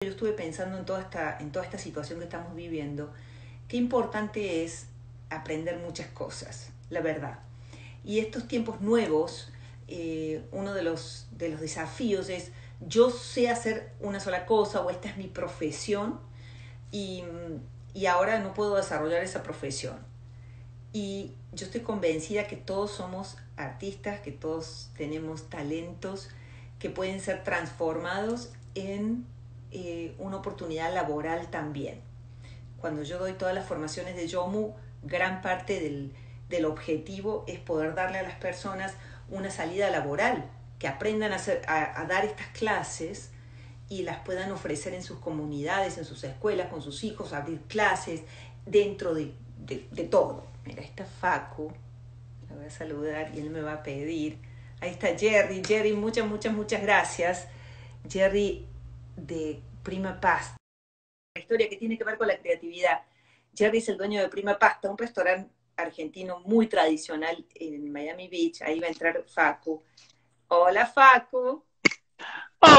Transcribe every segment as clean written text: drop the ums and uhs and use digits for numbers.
Yo estuve pensando en toda esta situación que estamos viviendo, qué importante es aprender muchas cosas, la verdad. Y estos tiempos nuevos, uno de los desafíos es, yo sé hacer una sola cosa o esta es mi profesión y, y ahora no puedo desarrollar esa profesión. Y yo estoy convencida que todos somos artistas, que todos tenemos talentos que pueden ser transformados en una oportunidad laboral también. Cuando yo doy todas las formaciones de Yomu, gran parte del objetivo es poder darle a las personas una salida laboral, que aprendan a dar estas clases y las puedan ofrecer en sus comunidades, en sus escuelas, con sus hijos, abrir clases dentro de todo. Mira, ahí está Facu, la voy a saludar y él me va a pedir. Ahí está Jerry. Jerry, muchas gracias. Jerry de Prima Pasta. La historia que tiene que ver con la creatividad. Jerry es el dueño de Prima Pasta, un restaurante argentino muy tradicional en Miami Beach. Ahí va a entrar Facu. Hola, Facu.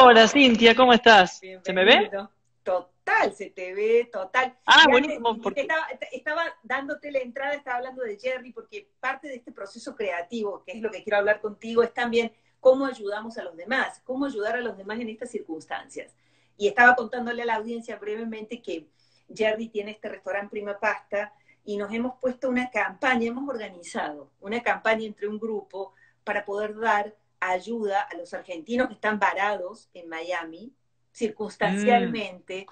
Hola Cintia, ¿cómo estás? ¿Se me ve? Bienvenido. Total, se te ve, total. Ah, Y antes, buenísimo, y te porque... estaba dándote la entrada, estaba hablando de Jerry, porque parte de este proceso creativo, que es lo que quiero hablar contigo, es también cómo ayudamos a los demás, cómo ayudar a los demás en estas circunstancias. Y estaba contándole a la audiencia brevemente que Jerry tiene este restaurante Prima Pasta y nos hemos puesto una campaña, hemos organizado una campaña entre un grupo para poder dar ayuda a los argentinos que están varados en Miami, Mm, circunstancialmente,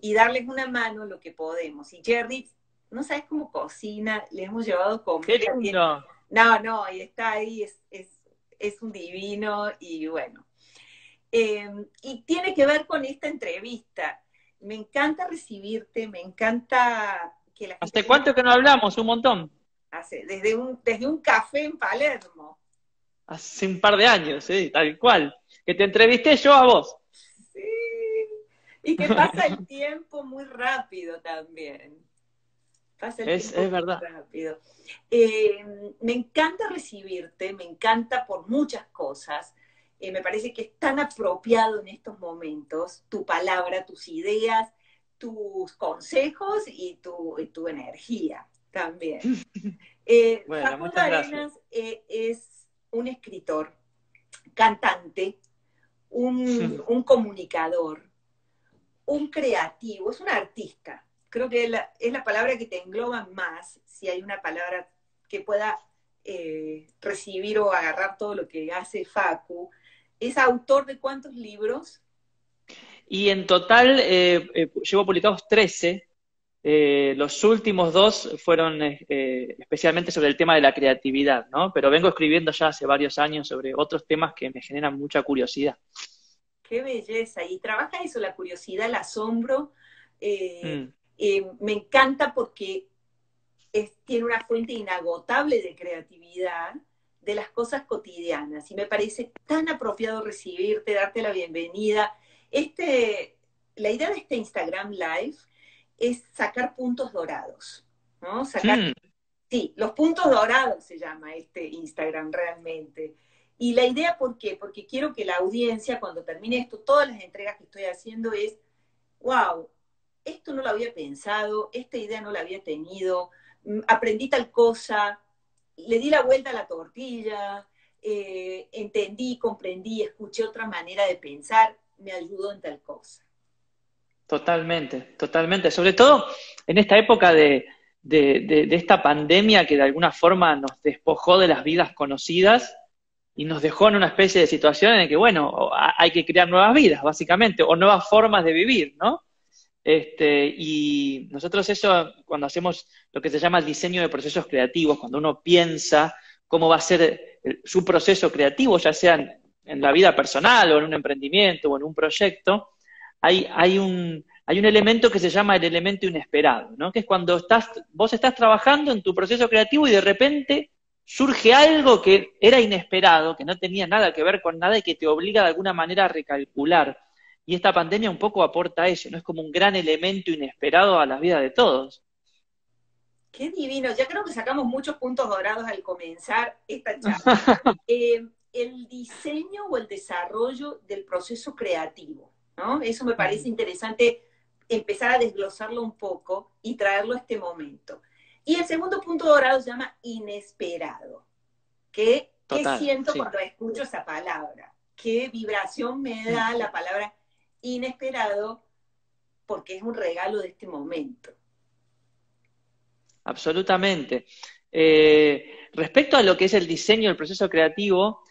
y darles una mano en lo que podemos. Y Jerry, no sabes cómo cocina, le hemos llevado qué comida. lindo. No, y está ahí, es un divino, y bueno. Y tiene que ver con esta entrevista. Me encanta recibirte, me encanta que la gente ¿Hace tenga cuánto que no hablamos? Un montón. desde un café en Palermo. Hace un par de años, sí, tal cual. Que te entrevisté yo a vos. Sí. Y que pasa el tiempo muy rápido también. Pasa el tiempo Es muy verdad. rápido. Me encanta recibirte, me encanta por muchas cosas. Me parece que es tan apropiado en estos momentos tu palabra, tus ideas, tus consejos y tu energía también. Bueno, Facundo muchas gracias. Arenas es un escritor, cantante, un comunicador, un creativo, es un artista. Creo que es la palabra que te engloba más, si hay una palabra que pueda recibir o agarrar todo lo que hace Facu. Es autor de ¿cuántos libros? Y en total llevo publicados 13. Los últimos dos fueron especialmente sobre el tema de la creatividad, ¿no? Pero vengo escribiendo ya hace varios años sobre otros temas que me generan mucha curiosidad. Qué belleza. Y trabaja eso, la curiosidad, el asombro. Eh, Mm. Me encanta porque tiene una fuente inagotable de creatividad de las cosas cotidianas. Y me parece tan apropiado recibirte, darte la bienvenida. La idea de este Instagram Live es sacar puntos dorados, ¿no? Mm. Sí, los puntos dorados se llama este Instagram realmente. Y la idea, ¿por qué? Porque quiero que la audiencia, cuando termine esto, todas las entregas que estoy haciendo es, wow, esto no lo había pensado, esta idea no la había tenido, aprendí tal cosa, le di la vuelta a la tortilla, entendí, comprendí, escuché otra manera de pensar, me ayudó en tal cosa. Totalmente, totalmente. Sobre todo en esta época de esta pandemia que de alguna forma nos despojó de las vidas conocidas y nos dejó en una especie de situación en la que, bueno, hay que crear nuevas vidas, básicamente, o nuevas formas de vivir, ¿no? Y nosotros eso, cuando hacemos lo que se llama el diseño de procesos creativos, cuando uno piensa cómo va a ser su proceso creativo, ya sea en la vida personal o en un emprendimiento o en un proyecto, hay un elemento que se llama el elemento inesperado, ¿no? Que es cuando vos estás trabajando en tu proceso creativo y de repente surge algo que era inesperado, que no tenía nada que ver con nada y que te obliga de alguna manera a recalcular. Y esta pandemia un poco aporta eso, ¿no? Es como un gran elemento inesperado a la vida de todos. Qué divino, ya creo que sacamos muchos puntos dorados al comenzar esta charla. El diseño o el desarrollo del proceso creativo. ¿no? Eso me parece interesante empezar a desglosarlo un poco y traerlo a este momento. Y el segundo punto dorado se llama inesperado. ¿Qué Total, siento sí. cuando escucho esa palabra? ¿Qué vibración me da la palabra inesperado? Porque es un regalo de este momento. Absolutamente. Respecto a lo que es el diseño, el proceso creativo,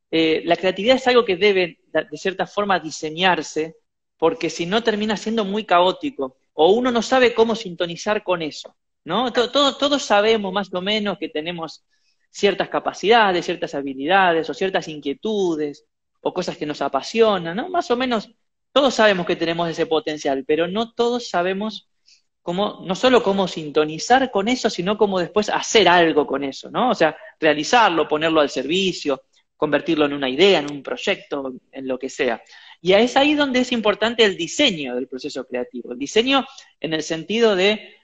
la creatividad es algo que debe, de cierta forma, diseñarse, porque si no termina siendo muy caótico, o uno no sabe cómo sintonizar con eso, ¿no? Todos sabemos más o menos que tenemos ciertas capacidades, ciertas habilidades, o ciertas inquietudes, o cosas que nos apasionan, ¿no? Más o menos todos sabemos que tenemos ese potencial, pero no todos sabemos cómo, no solo cómo sintonizar con eso, sino cómo después hacer algo con eso, ¿no? O sea, realizarlo, ponerlo al servicio, convertirlo en una idea, en un proyecto, en lo que sea. Y es ahí donde es importante el diseño del proceso creativo. El diseño en el sentido de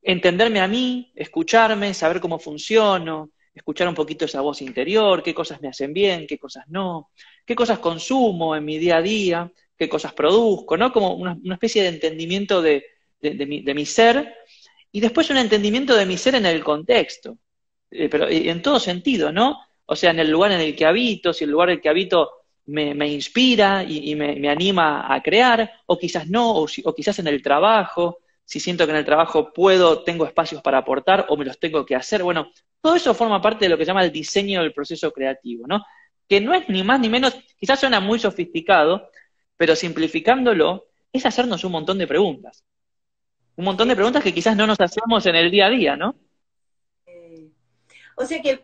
entenderme a mí, escucharme, saber cómo funciono, escuchar un poquito esa voz interior, qué cosas me hacen bien, qué cosas no, qué cosas consumo en mi día a día, qué cosas produzco, ¿no? Como una especie de entendimiento de mi ser, y después un entendimiento de mi ser en el contexto, pero en todo sentido, ¿no? O sea, en el lugar en el que habito, si el lugar en el que habito me inspira y me anima a crear, o quizás no, o quizás en el trabajo, si siento que en el trabajo tengo espacios para aportar o me los tengo que hacer. Bueno, todo eso forma parte de lo que se llama el diseño del proceso creativo, ¿no? Que no es ni más ni menos, quizás suena muy sofisticado, pero simplificándolo, es hacernos un montón de preguntas. Un montón de ¿Sí? preguntas que quizás no nos hacemos en el día a día, ¿no? Eh, o sea que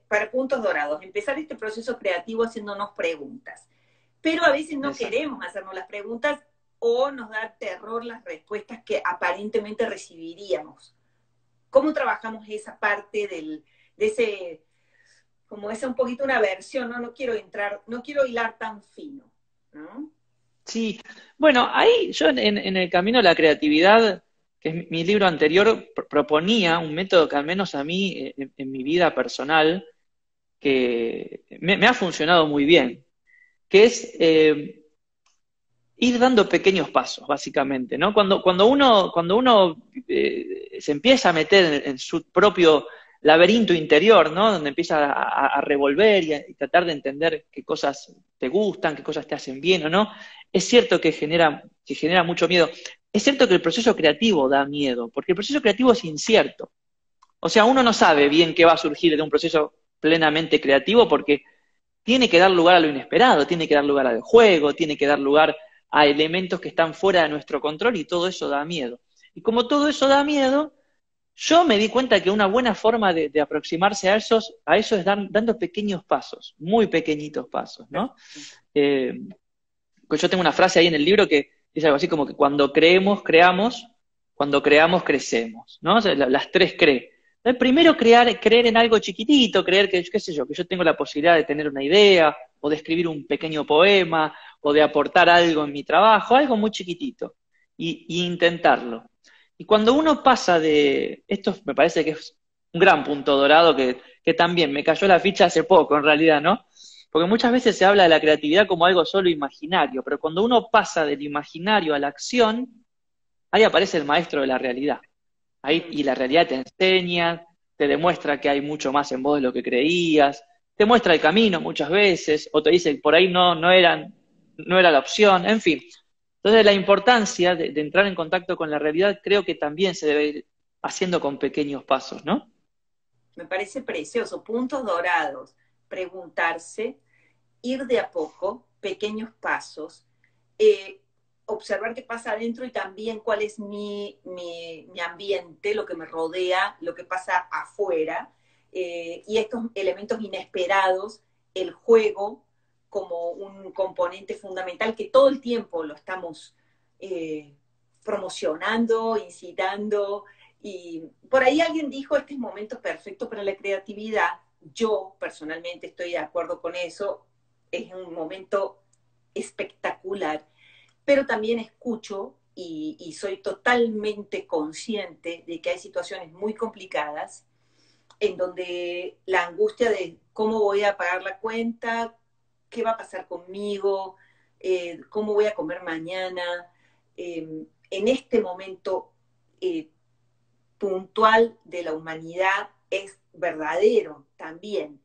para puntos dorados, empezar este proceso creativo haciéndonos preguntas. Pero a veces no Exacto. queremos hacernos las preguntas o nos da terror las respuestas que aparentemente recibiríamos. ¿Cómo trabajamos esa parte de ese, como esa un poquito una versión, ¿no? No quiero entrar, no quiero hilar tan fino, ¿no? Sí, bueno, ahí yo en el camino de la creatividad, que es mi libro anterior, proponía un método que al menos a mí, en mi vida personal, que me ha funcionado muy bien, que es ir dando pequeños pasos, básicamente, ¿no? Cuando uno se empieza a meter en su propio laberinto interior, ¿no? Donde empieza a revolver y tratar de entender qué cosas te gustan, qué cosas te hacen bien o no, es cierto que genera mucho miedo. Es cierto que el proceso creativo da miedo, porque el proceso creativo es incierto. O sea, uno no sabe bien qué va a surgir de un proceso plenamente creativo porque tiene que dar lugar a lo inesperado, tiene que dar lugar al juego, tiene que dar lugar a elementos que están fuera de nuestro control y todo eso da miedo. Y como todo eso da miedo, yo me di cuenta que una buena forma de aproximarse a eso es dando pequeños pasos, muy pequeñitos pasos, ¿no? Eh, pues yo tengo una frase ahí en el libro que dice algo así como que cuando creemos, creamos, cuando creamos, crecemos, ¿no? O sea, las tres cree. Primero creer en algo chiquitito, creer que, qué sé yo, que yo tengo la posibilidad de tener una idea, o de escribir un pequeño poema, o de aportar algo en mi trabajo, algo muy chiquitito, y intentarlo. Y cuando uno pasa esto me parece que es un gran punto dorado que también me cayó la ficha hace poco, en realidad, ¿no? Porque muchas veces se habla de la creatividad como algo solo imaginario, pero cuando uno pasa del imaginario a la acción, ahí aparece el maestro de la realidad. Ahí, y la realidad te enseña, te demuestra que hay mucho más en vos de lo que creías, te muestra el camino muchas veces, o te dice que por ahí no era la opción, en fin. Entonces la importancia de entrar en contacto con la realidad creo que también se debe ir haciendo con pequeños pasos, ¿no? Me parece precioso. Puntos dorados. Preguntarse, ir de a poco, pequeños pasos, eh, observar qué pasa adentro y también cuál es mi ambiente, lo que me rodea, lo que pasa afuera, y estos elementos inesperados, el juego como un componente fundamental que todo el tiempo lo estamos promocionando, incitando, y por ahí alguien dijo, este es momento perfecto para la creatividad. Yo personalmente estoy de acuerdo con eso, es un momento espectacular, pero también escucho y soy totalmente consciente de que hay situaciones muy complicadas en donde la angustia de cómo voy a pagar la cuenta, qué va a pasar conmigo, cómo voy a comer mañana, en este momento puntual de la humanidad es verdadero también.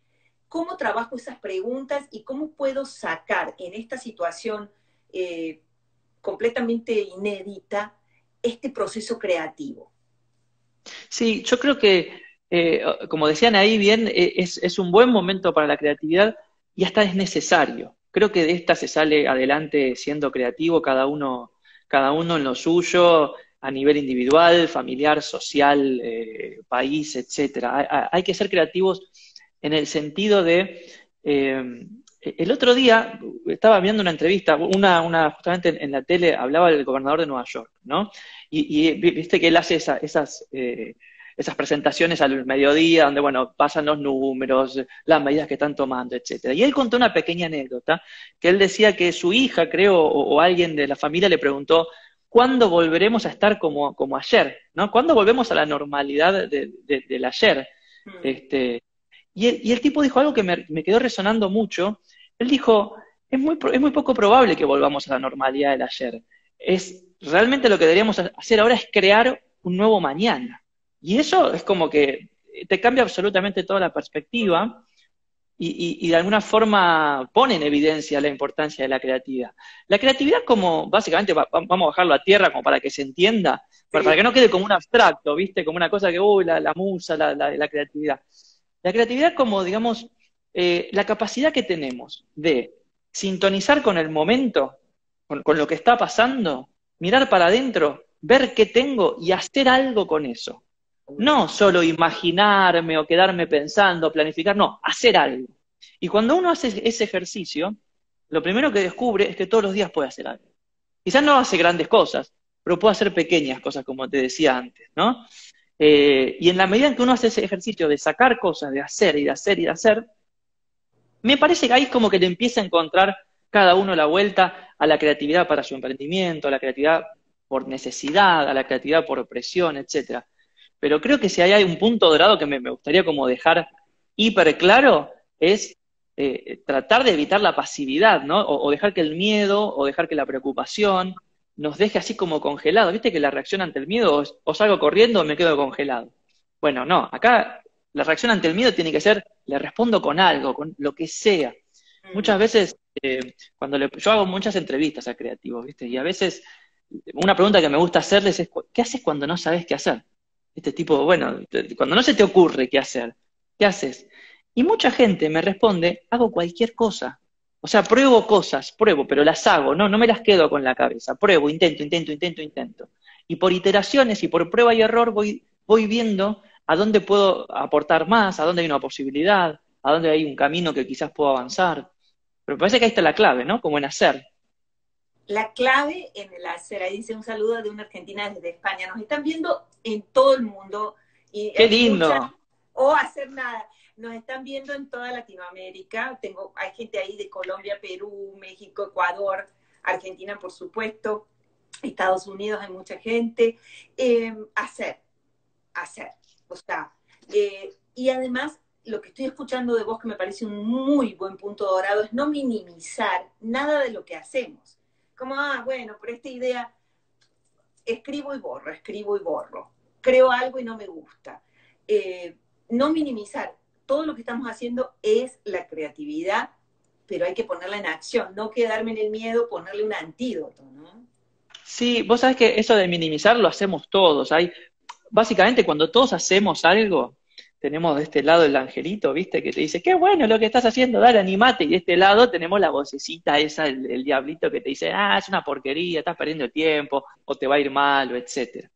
¿Cómo trabajo esas preguntas y cómo puedo sacar en esta situación completamente inédita este proceso creativo? Sí, yo creo que, como decían ahí bien, es un buen momento para la creatividad y hasta es necesario. Creo que de esta se sale adelante siendo creativo, cada uno en lo suyo, a nivel individual, familiar, social, país, etcétera. Hay que ser creativos en el sentido de, el otro día estaba viendo una entrevista, justamente en la tele hablaba el gobernador de Nueva York, ¿no? Y viste que él hace esas presentaciones al mediodía, donde, bueno, pasan los números, las medidas que están tomando, etcétera. Y él contó una pequeña anécdota, que él decía que su hija, creo, o alguien de la familia le preguntó, ¿cuándo volveremos a estar como ayer? ¿No? ¿Cuándo volvemos a la normalidad del ayer? Mm. Este, y el tipo dijo algo que me quedó resonando mucho. Él dijo, es muy poco probable que volvamos a la normalidad del ayer. Realmente lo que deberíamos hacer ahora es crear un nuevo mañana. Y eso es como que te cambia absolutamente toda la perspectiva y de alguna forma pone en evidencia la importancia de la creatividad. La creatividad como, básicamente, vamos a bajarlo a tierra como para que se entienda, para Sí. que no quede como un abstracto, ¿viste? Como una cosa que, uy, la musa, la creatividad. La creatividad como, digamos, la capacidad que tenemos de sintonizar con el momento, con lo que está pasando, mirar para adentro, ver qué tengo y hacer algo con eso. No solo imaginarme o quedarme pensando, planificar, no, hacer algo. Y cuando uno hace ese ejercicio, lo primero que descubre es que todos los días puede hacer algo. Quizás no hace grandes cosas, pero puede hacer pequeñas cosas, como te decía antes, ¿no? Y en la medida en que uno hace ese ejercicio de sacar cosas, de hacer y de hacer y de hacer, me parece que ahí es como que le empieza a encontrar cada uno la vuelta a la creatividad para su emprendimiento, a la creatividad por necesidad, a la creatividad por opresión, etcétera. Pero creo que si hay un punto dorado que me gustaría como dejar hiper claro, es tratar de evitar la pasividad, ¿no? O dejar que el miedo, o dejar que la preocupación nos deje así como congelados. ¿Viste que la reacción ante el miedo es o salgo corriendo o me quedo congelado? Bueno, no, acá la reacción ante el miedo tiene que ser, le respondo con algo, con lo que sea. Mm. Muchas veces, yo hago muchas entrevistas a creativos, ¿viste? Y a veces una pregunta que me gusta hacerles es, ¿qué haces cuando no sabes qué hacer? Este tipo, bueno, cuando no se te ocurre qué hacer, ¿qué haces? Y mucha gente me responde, hago cualquier cosa. O sea, pruebo cosas, pruebo, pero las hago, no me las quedo con la cabeza. Pruebo, intento. Y por iteraciones y por prueba y error voy viendo a dónde puedo aportar más, a dónde hay una posibilidad, a dónde hay un camino que quizás puedo avanzar. Pero me parece que ahí está la clave, ¿no? Como en hacer. La clave en el hacer, ahí dice un saludo de una argentina desde España, nos están viendo en todo el mundo y ¡Qué escuchan lindo! o hacer nada. Nos están viendo en toda Latinoamérica, hay gente ahí de Colombia, Perú, México, Ecuador, Argentina, por supuesto, Estados Unidos hay mucha gente. Hacer. O sea, y además lo que estoy escuchando de vos que me parece un muy buen punto dorado es no minimizar nada de lo que hacemos. Como, bueno, por esta idea escribo y borro. Creo algo y no me gusta. No minimizar. Todo lo que estamos haciendo es la creatividad, pero hay que ponerla en acción, no quedarme en el miedo, ponerle un antídoto, ¿no? Sí, vos sabés que eso de minimizar lo hacemos todos. Básicamente, cuando todos hacemos algo, tenemos de este lado el angelito, ¿viste? Que te dice, qué bueno lo que estás haciendo, dale, animate. Y de este lado tenemos la vocecita esa, el diablito que te dice, es una porquería, estás perdiendo el tiempo, o te va a ir mal, o etcétera.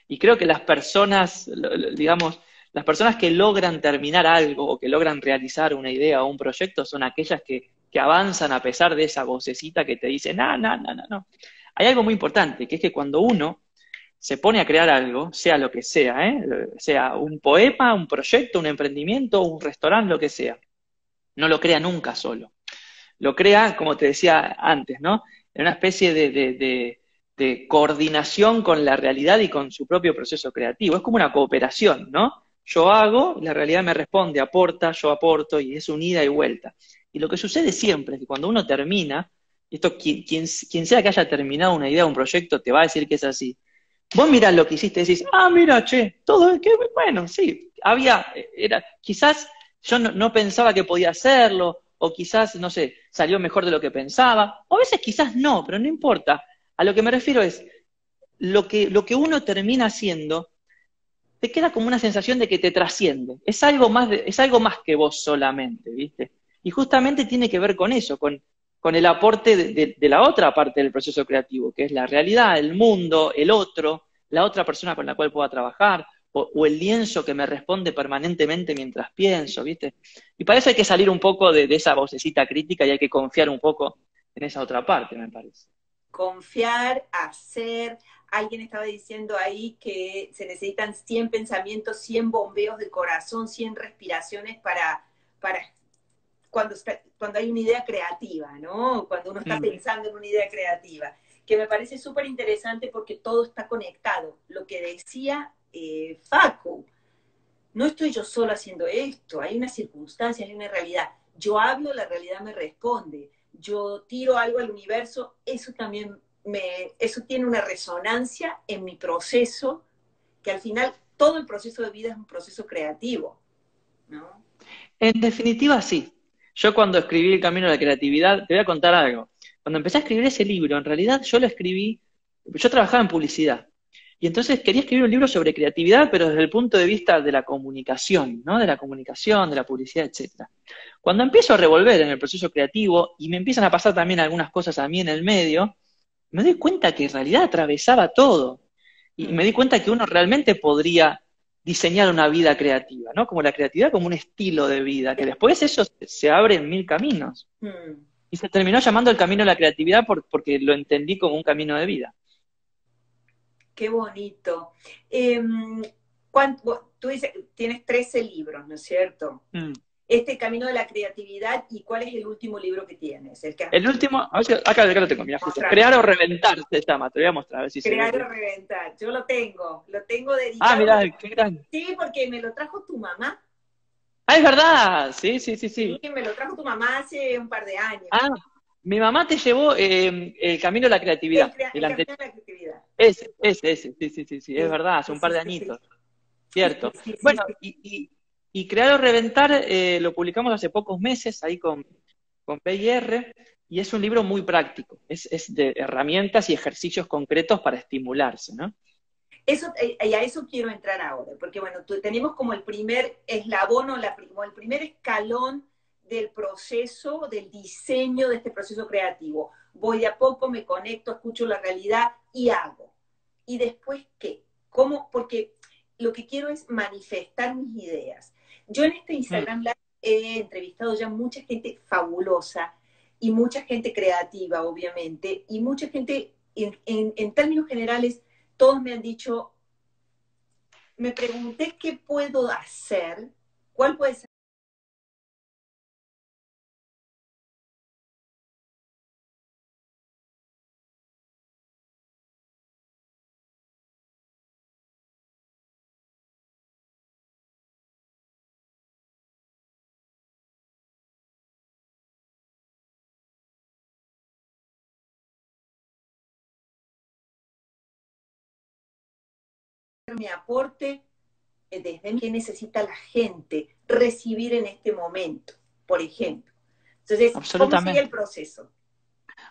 Y creo que las personas, digamos, las personas que logran terminar algo o que logran realizar una idea o un proyecto son aquellas que avanzan a pesar de esa vocecita que te dice, no. Hay algo muy importante, que es que cuando uno se pone a crear algo, sea lo que sea, sea un poema, un proyecto, un emprendimiento, un restaurante, lo que sea, no lo crea nunca solo. Lo crea, como te decía antes, ¿no? En una especie de coordinación con la realidad y con su propio proceso creativo. Es como una cooperación, ¿no? Yo hago, la realidad me responde, aporta, yo aporto, y es un ida y vuelta. Y lo que sucede siempre es que cuando uno termina, esto quien sea que haya terminado una idea, un proyecto, te va a decir que es así. Vos mirás lo que hiciste y decís, ah, mira, che, todo, qué bueno, sí, quizás yo no pensaba que podía hacerlo, o quizás, no sé, salió mejor de lo que pensaba, o a veces quizás no, pero no importa. A lo que me refiero es, lo que uno termina haciendo, te queda como una sensación de que te trasciende. Es algo más que vos solamente, ¿viste? Y justamente tiene que ver con eso, con el aporte de la otra parte del proceso creativo, que es la realidad, el mundo, el otro, la otra persona con la cual pueda trabajar, o el lienzo que me responde permanentemente mientras pienso, ¿viste? Y para eso hay que salir un poco de esa vocecita crítica y hay que confiar un poco en esa otra parte, me parece. Confiar, hacer. Alguien estaba diciendo ahí que se necesitan 100 pensamientos, 100 bombeos de corazón, 100 respiraciones para cuando hay una idea creativa, ¿no? Cuando uno está pensando en una idea creativa, que me parece súper interesante porque todo está conectado. Lo que decía Facu, no estoy yo solo haciendo esto, hay una circunstancia, hay una realidad. Yo hablo, la realidad me responde. Yo tiro algo al universo, eso también eso tiene una resonancia en mi proceso, que al final todo el proceso de vida es un proceso creativo, ¿no? En definitiva, sí. Yo cuando escribí El Camino a la Creatividad, te voy a contar algo. Cuando empecé a escribir ese libro, en realidad yo lo escribí, yo trabajaba en publicidad. Y entonces quería escribir un libro sobre creatividad, pero desde el punto de vista de la comunicación, ¿no? De la comunicación, de la publicidad, etcétera. Cuando empiezo a revolver en el proceso creativo y me empiezan a pasar también algunas cosas a mí en el medio, me doy cuenta que en realidad atravesaba todo. Y me di cuenta que uno realmente podría diseñar una vida creativa, ¿no? Como la creatividad como un estilo de vida, que después eso se abre en mil caminos. Y se terminó llamando el camino a la creatividad porque lo entendí como un camino de vida. Qué bonito. Tú dices, tienes 13 libros, ¿no es cierto? Este Camino de la Creatividad, ¿y cuál es el último libro que tienes? El último, a ver acá lo tengo, mira, justo. Crear o reventar se llama, te voy a mostrar, a ver si Crear se ve. o reventar, yo lo tengo dedicado. Ah, mirá, qué grande. Sí, porque me lo trajo tu mamá. Ah, es verdad, sí. Sí, me lo trajo tu mamá hace un par de años. Ah, mi mamá te llevó El Camino de la Creatividad. El Camino de la Creatividad. Ese, sí, es verdad, hace un par de añitos. Cierto. Bueno, y Crear o Reventar lo publicamos hace pocos meses ahí con PIR, y es un libro muy práctico, es de herramientas y ejercicios concretos para estimularse, ¿no? Y a eso quiero entrar ahora, porque bueno, tenemos como el primer eslabón como el primer escalón del proceso, del diseño de este proceso creativo. Voy de a poco, me conecto, escucho la realidad y hago. ¿Y después qué? ¿Cómo? Porque lo que quiero es manifestar mis ideas. Yo en este Instagram Live he entrevistado ya mucha gente fabulosa y mucha gente creativa, obviamente, y mucha gente, en términos generales, todos me han dicho, me pregunté qué puedo hacer, cuál puede ser mi aporte desde qué necesita la gente recibir en este momento, por ejemplo. Entonces, ¿cómo sigue el proceso?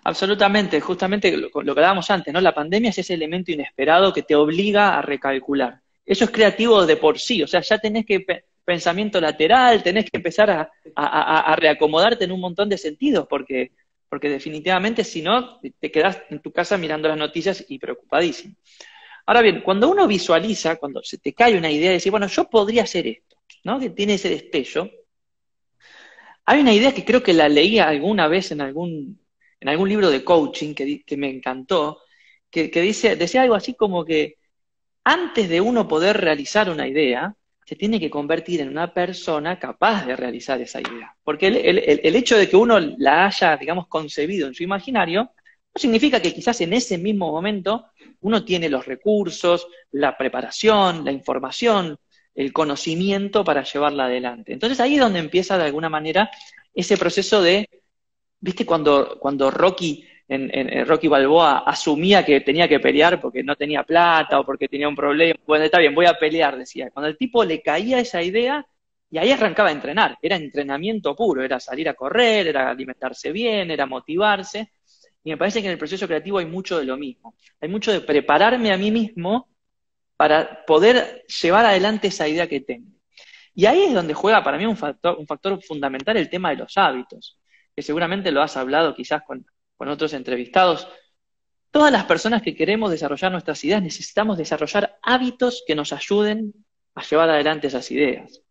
Absolutamente, justamente lo que hablábamos antes, ¿no? La pandemia es ese elemento inesperado que te obliga a recalcular. Eso es creativo de por sí, o sea, ya tenés que pensamiento lateral, tenés que empezar a reacomodarte en un montón de sentidos, porque definitivamente si no, te quedás en tu casa mirando las noticias y preocupadísimo. Ahora bien, cuando uno visualiza, cuando se te cae una idea de decir, bueno, yo podría hacer esto, ¿no? Que tiene ese destello. Hay una idea que creo que la leí alguna vez en algún libro de coaching que me encantó, que decía algo así como que antes de uno poder realizar una idea, se tiene que convertir en una persona capaz de realizar esa idea. Porque el hecho de que uno la haya, digamos, concebido en su imaginario, no significa que quizás en ese mismo momento uno tiene los recursos, la preparación, la información, el conocimiento para llevarla adelante. Entonces ahí es donde empieza de alguna manera ese proceso de ¿viste cuando Rocky, en Rocky Balboa, asumía que tenía que pelear porque no tenía plata o porque tenía un problema? Bueno, está bien, voy a pelear, decía. Cuando el tipo le caía esa idea, y ahí arrancaba a entrenar, era entrenamiento puro, era salir a correr, era alimentarse bien, era motivarse, y me parece que en el proceso creativo hay mucho de lo mismo. Hay mucho de prepararme a mí mismo para poder llevar adelante esa idea que tengo. Y ahí es donde juega para mí un factor fundamental el tema de los hábitos, que seguramente lo has hablado quizás con otros entrevistados. Todas las personas que queremos desarrollar nuestras ideas necesitamos desarrollar hábitos que nos ayuden a llevar adelante esas ideas.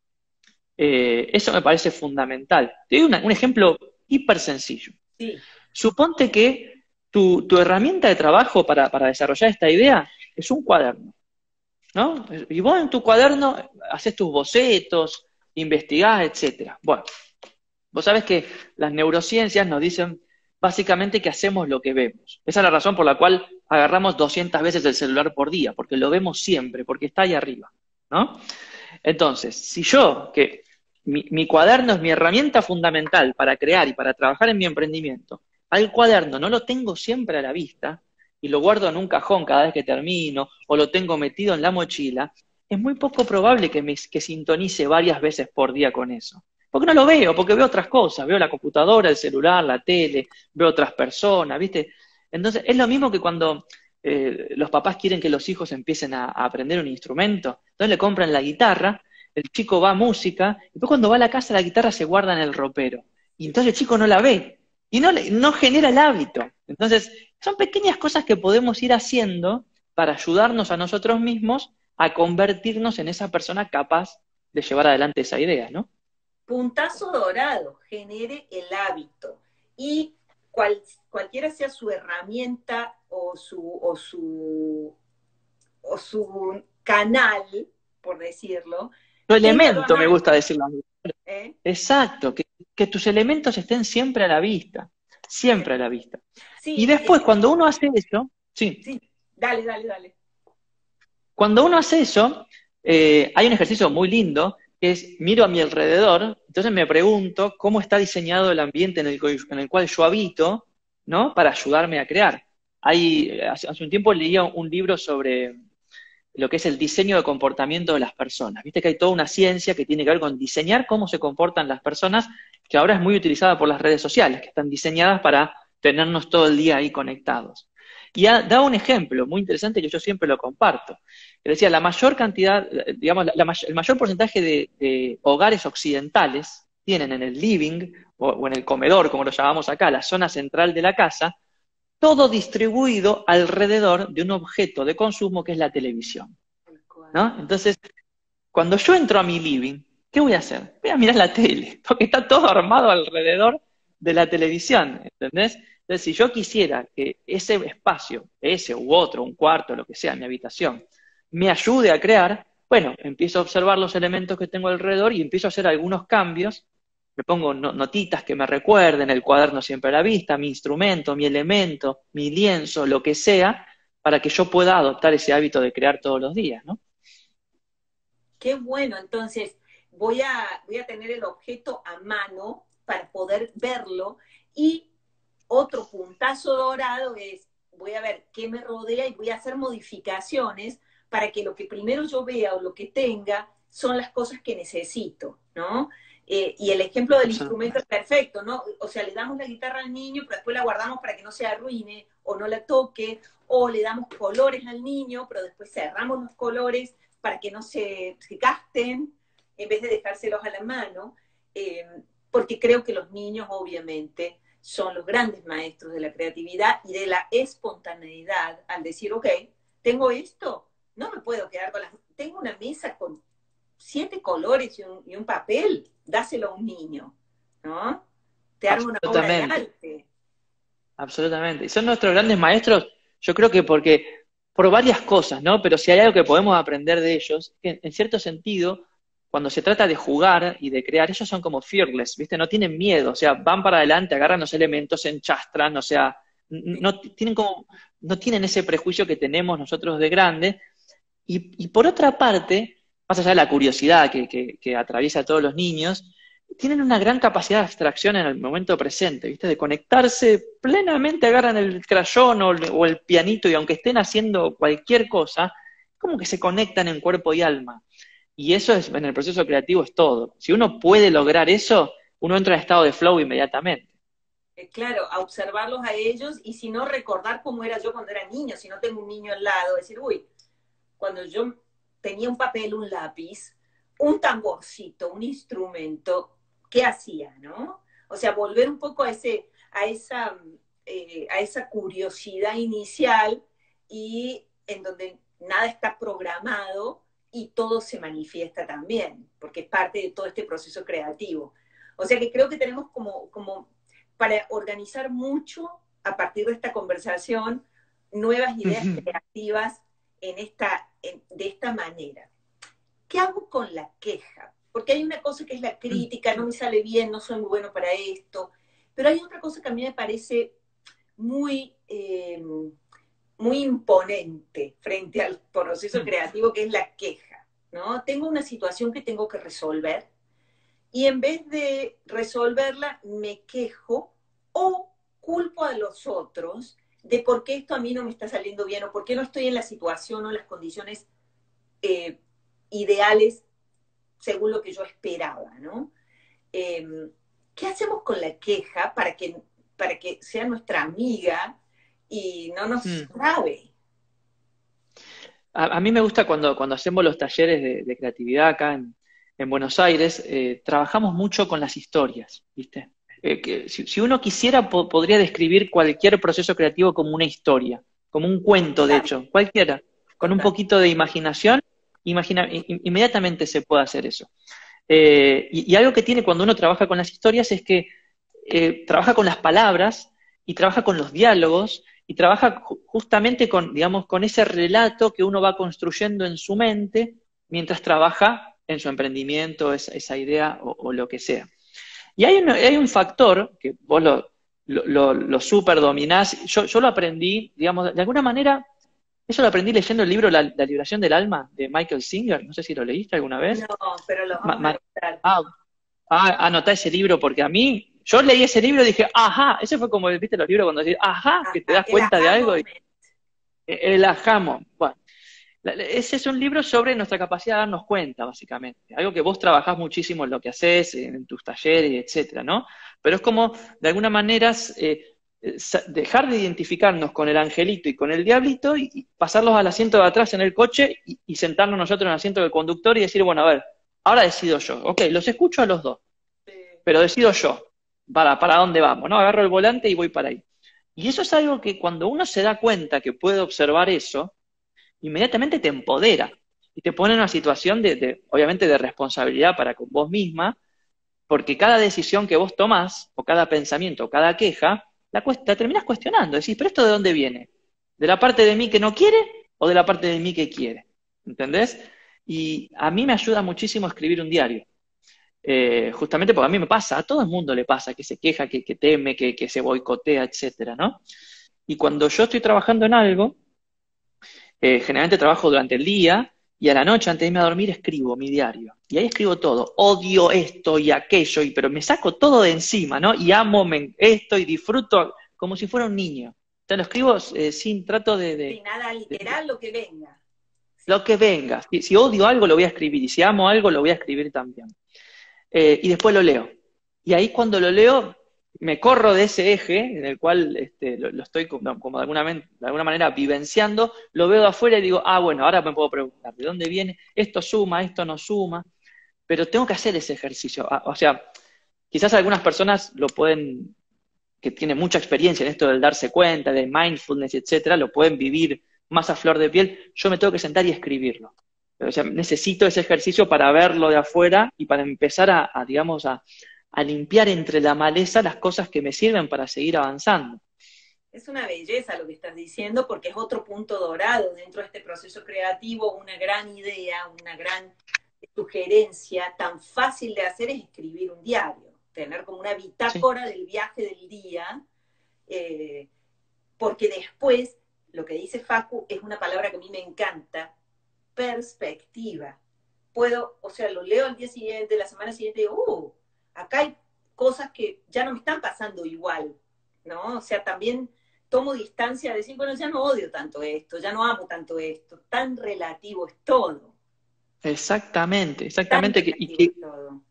Eso me parece fundamental. Te doy un ejemplo hiper sencillo. Sí. Suponte que tu herramienta de trabajo para desarrollar esta idea es un cuaderno, ¿no? Y vos en tu cuaderno haces tus bocetos, investigás, etcétera. Bueno, vos sabés que las neurociencias nos dicen básicamente que hacemos lo que vemos. Esa es la razón por la cual agarramos 200 veces el celular por día, porque lo vemos siempre, porque está ahí arriba, ¿no? Entonces, si yo, que mi cuaderno es mi herramienta fundamental para crear y para trabajar en mi emprendimiento, al cuaderno no lo tengo siempre a la vista y lo guardo en un cajón cada vez que termino o lo tengo metido en la mochila, es muy poco probable que sintonice varias veces por día con eso. Porque no lo veo, porque veo otras cosas, veo la computadora, el celular, la tele, veo otras personas, ¿viste? Entonces, es lo mismo que cuando los papás quieren que los hijos empiecen a aprender un instrumento, entonces le compran la guitarra, el chico va a música, y después cuando va a la casa la guitarra se guarda en el ropero, y entonces el chico no la ve, y no genera el hábito. Entonces, son pequeñas cosas que podemos ir haciendo para ayudarnos a nosotros mismos a convertirnos en esa persona capaz de llevar adelante esa idea, ¿no? Puntazo dorado, genere el hábito. Y cualquiera sea su herramienta o su canal, por decirlo, Tu téngalo a elemento, me mano. gusta decirlo. ¿Eh? Exacto, que tus elementos estén siempre a la vista, siempre a la vista. Y Sí, después, cuando uno hace eso, sí, sí, dale, dale, dale. cuando uno hace eso, hay un ejercicio muy lindo, que es miro a mi alrededor, entonces me pregunto cómo está diseñado el ambiente en el cual yo habito, ¿no? Para ayudarme a crear. Hace un tiempo leía un libro sobre lo que es el diseño de comportamiento de las personas. Viste que hay toda una ciencia que tiene que ver con diseñar cómo se comportan las personas, que ahora es muy utilizada por las redes sociales, que están diseñadas para tenernos todo el día ahí conectados. Y da un ejemplo muy interesante que yo siempre lo comparto. Que decía, la mayor cantidad, digamos, el mayor porcentaje de hogares occidentales tienen en el living o en el comedor, como lo llamamos acá, la zona central de la casa, todo distribuido alrededor de un objeto de consumo que es la televisión, ¿no? Entonces, cuando yo entro a mi living, ¿qué voy a hacer? Voy a mirar la tele, porque está todo armado alrededor de la televisión, ¿entendés? Entonces, si yo quisiera que ese espacio, ese u otro, un cuarto, lo que sea, mi habitación, me ayude a crear, bueno, empiezo a observar los elementos que tengo alrededor y empiezo a hacer algunos cambios. Me pongo notitas que me recuerden, el cuaderno siempre a la vista, mi instrumento, mi elemento, mi lienzo, lo que sea, para que yo pueda adoptar ese hábito de crear todos los días, ¿no? Qué bueno, entonces voy a tener el objeto a mano para poder verlo y otro puntazo dorado es, voy a ver qué me rodea y voy a hacer modificaciones para que lo que primero yo vea o lo que tenga son las cosas que necesito, ¿no? Y el ejemplo del instrumento es perfecto, ¿no? O sea, le damos la guitarra al niño, pero después la guardamos para que no se arruine o no la toque, o le damos colores al niño, pero después cerramos los colores para que no se gasten, en vez de dejárselos a la mano, porque creo que los niños, obviamente, son los grandes maestros de la creatividad y de la espontaneidad al decir, ok, tengo esto, no me puedo quedar con las... Tengo una mesa con 7 colores y un papel, dáselo a un niño, ¿no? Te arma una obra de arte. Absolutamente. Y son nuestros grandes maestros, yo creo que por varias cosas, ¿no? Pero si hay algo que podemos aprender de ellos, que en cierto sentido, cuando se trata de jugar y de crear, ellos son como fearless, ¿viste? No tienen miedo, o sea, van para adelante, agarran los elementos, se enchastran, o sea, no tienen ese prejuicio que tenemos nosotros de grande. Y por otra parte, más allá de la curiosidad que atraviesa a todos los niños, tienen una gran capacidad de abstracción en el momento presente, ¿viste? De conectarse plenamente, agarran el crayón o el pianito y aunque estén haciendo cualquier cosa, como que se conectan en cuerpo y alma. Y eso es, en el proceso creativo es todo. Si uno puede lograr eso, uno entra en estado de flow inmediatamente. Claro, a observarlos a ellos y si no recordar cómo era yo cuando era niño, si no tengo un niño al lado, decir, uy, cuando yo tenía un papel, un lápiz, un tamborcito, un instrumento, ¿qué hacía, no? O sea, volver un poco a esa curiosidad inicial y en donde nada está programado y todo se manifiesta también, porque es parte de todo este proceso creativo. O sea que creo que tenemos como para organizar mucho a partir de esta conversación nuevas ideas creativas de esta manera. ¿Qué hago con la queja? Porque hay una cosa que es la crítica, no me sale bien, no soy muy bueno para esto, pero hay otra cosa que a mí me parece muy, muy imponente frente al proceso creativo, que es la queja, ¿no? Tengo una situación que tengo que resolver y en vez de resolverla me quejo o culpo a los otros de por qué esto a mí no me está saliendo bien o por qué no estoy en la situación o en las condiciones eh, ideales según lo que yo esperaba, ¿no? Eh, ¿Qué hacemos con la queja para que sea nuestra amiga y no nos Mm. grabe? A mí me gusta cuando hacemos los talleres de creatividad acá en Buenos Aires, trabajamos mucho con las historias, ¿viste? Si uno quisiera, podría describir cualquier proceso creativo como una historia, como un cuento, de Total, hecho, cualquiera. Con un total. poquito de imaginación, inmediatamente se puede hacer eso. Y algo que tiene cuando uno trabaja con las historias es que trabaja con las palabras y trabaja con los diálogos y trabaja justamente con, digamos, con ese relato que uno va construyendo en su mente mientras trabaja en su emprendimiento, esa idea o lo que sea. Y hay un factor que vos lo super dominás, yo lo aprendí, digamos, de alguna manera, eso lo aprendí leyendo el libro La liberación del alma de Michael Singer, no sé si lo leíste alguna vez. No, pero lo Ma- vamos a ma- anotar. ah, anotá ese libro, porque a mí, yo leí ese libro y dije, ajá, ese fue como, viste los libros cuando decís, ajá, que te Ajá, das el cuenta de aha algo y moment. el ajamo. Bueno, ese es un libro sobre nuestra capacidad de darnos cuenta, básicamente. Algo que vos trabajás muchísimo en lo que haces, en tus talleres, etcétera, ¿no? Pero es como, de alguna manera, dejar de identificarnos con el angelito y con el diablito y pasarlos al asiento de atrás en el coche y sentarnos nosotros en el asiento del conductor y decir, bueno, a ver, ahora decido yo. Ok, los escucho a los dos, pero decido yo para dónde vamos, ¿no? Agarro el volante y voy para ahí. Y eso es algo que cuando uno se da cuenta que puede observar eso, inmediatamente te empodera y te pone en una situación obviamente, de responsabilidad para con vos misma, porque cada decisión que vos tomás, o cada pensamiento, o cada queja, la terminás cuestionando. Decís, ¿pero esto de dónde viene? ¿De la parte de mí que no quiere o de la parte de mí que quiere? ¿Entendés? Y a mí me ayuda muchísimo escribir un diario. Justamente porque a mí me pasa, a todo el mundo le pasa, que se queja, que teme, que se boicotea, etcétera, ¿no? Y cuando yo estoy trabajando en algo, generalmente trabajo durante el día y a la noche, antes de irme a dormir, escribo mi diario. Y ahí escribo todo. Odio esto y aquello, pero me saco todo de encima, ¿no? Y amo esto y disfruto como si fuera un niño. O sea, lo escribo sin trato Sin nada literal, lo que venga. lo que venga. Si odio algo, lo voy a escribir. Y si amo algo, lo voy a escribir también. Y después lo leo. Y ahí cuando lo leo, me corro de ese eje en el cual lo estoy como de alguna manera vivenciando, lo veo de afuera y digo, ah, bueno, ahora me puedo preguntar, ¿de dónde viene? Esto suma, esto no suma, pero tengo que hacer ese ejercicio. O sea, quizás algunas personas lo pueden, que tienen mucha experiencia en esto del darse cuenta, de mindfulness, etcétera, lo pueden vivir más a flor de piel. Yo me tengo que sentar y escribirlo. O sea, necesito ese ejercicio para verlo de afuera y para empezar digamos, a limpiar entre la maleza las cosas que me sirven para seguir avanzando. Es una belleza lo que estás diciendo porque es otro punto dorado dentro de este proceso creativo, una gran idea, una gran sugerencia, tan fácil de hacer es escribir un diario, tener como una Sí. bitácora del viaje del día, eh, porque después, lo que dice Facu es una palabra que a mí me encanta, perspectiva. Puedo, o sea, lo leo al día siguiente, la semana siguiente, y digo, acá hay cosas que ya no me están pasando igual, ¿no? O sea, también tomo distancia de decir, bueno, ya no odio tanto esto, ya no amo tanto esto, tan relativo es todo, Exactamente, tan exactamente. Y relativo que es todo.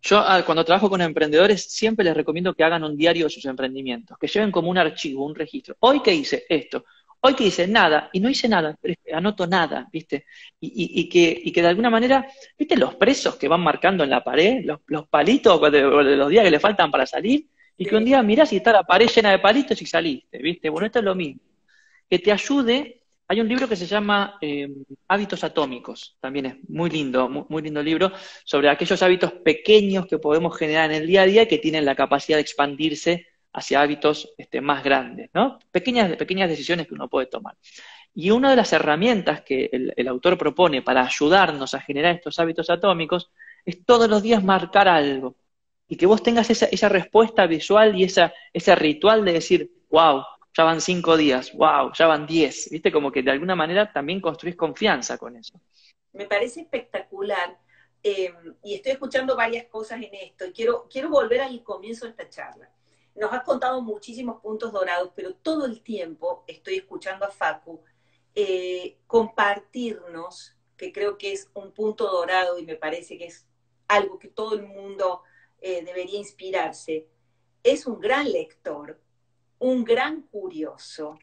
yo cuando trabajo con emprendedores siempre les recomiendo que hagan un diario de sus emprendimientos, que lleven como un archivo, un registro. Hoy que hice esto, hoy que hice nada, y no hice nada, pero anoto nada, ¿viste? Y que de alguna manera, ¿viste los presos que van marcando en la pared, los palitos de los días que le faltan para salir? Y que un Sí. día mirás y está la pared llena de palitos y saliste, ¿viste? Bueno, esto es lo mismo. Que te ayude. Hay un libro que se llama Hábitos Atómicos, también es muy lindo, muy lindo libro, sobre aquellos hábitos pequeños que podemos generar en el día a día y que tienen la capacidad de expandirse hacia hábitos más grandes, ¿no? Pequeñas decisiones que uno puede tomar. Y una de las herramientas que el autor propone para ayudarnos a generar estos hábitos atómicos es todos los días marcar algo. Y que vos tengas esa respuesta visual y ese ritual de decir, wow, ya van 5 días, wow, ya van 10. ¿Viste? Como que de alguna manera también construís confianza con eso. Me parece espectacular y estoy escuchando varias cosas en esto y quiero volver al comienzo de esta charla. Nos has contado muchísimos puntos dorados, pero todo el tiempo estoy escuchando a Facu compartirnos, que creo que es un punto dorado y me parece que es algo que todo el mundo debería inspirarse. Es un gran lector, un gran curioso,